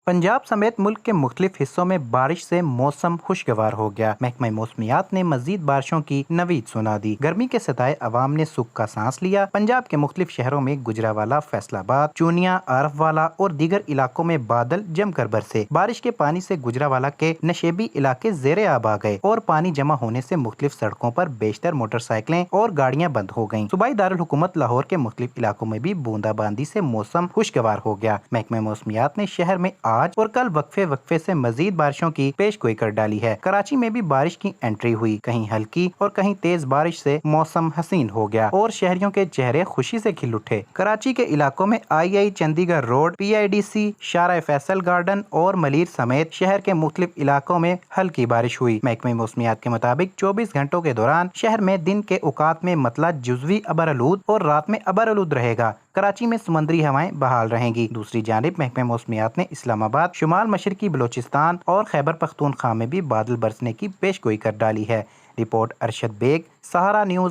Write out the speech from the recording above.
पंजाब समेत मुल्क के मुख्तलिफ हिस्सों में बारिश से मौसम खुशगवार हो गया। महकमा मौसमियात ने मजीद बारिशों की नवीद सुना दी। गर्मी के सताए अवाम ने सुख का सांस लिया। पंजाब के मुख्तलिफ शहरों में गुजरावाला, फैसलाबाद, चूनिया, आरफवाला और दीगर इलाकों में बादल जमकर बरसे। बारिश के पानी से गुजरावाला के नशेबी इलाके ज़ेरे आब आ गए और पानी जमा होने से मुख्तलिफ सड़कों पर बेशतर मोटरसाइकिलें और गाड़ियां बंद हो गयी। सूबाई दारुल हुकूमत लाहौर के मुख्तलिफ इलाकों में भी बूंदाबांदी से मौसम खुशगवार हो गया। महकमा मौसमियात ने शहर में आज और कल वक्फे से मजीद बारिशों की पेशगोई कर डाली है। कराची में भी बारिश की एंट्री हुई। कहीं हल्की और कहीं तेज बारिश से मौसम हसीन हो गया और शहरियों के चेहरे खुशी से खिल उठे। कराची के इलाकों में आई चंडीगढ़ रोड, PIDC, शारा फैसल गार्डन और मलीर समेत शहर के मुख्तलिफ इलाकों में हल्की बारिश हुई। महकमे मौसमियात के मुताबिक 24 घंटों के दौरान शहर में दिन के औकात में मतला जुज़वी अबरआलूद और रात में अबरआलूद रहेगा। कराची में समुद्री हवाएं बहाल रहेंगी। दूसरी जानिब महकमा मौसमियात ने इस्लामाबाद, शुमाल मशरकी बलोचिस्तान और खैबर पख्तूनख्वा में भी बादल बरसने की पेशगोई कर डाली है। रिपोर्ट अरशद बेग, सहारा न्यूज़।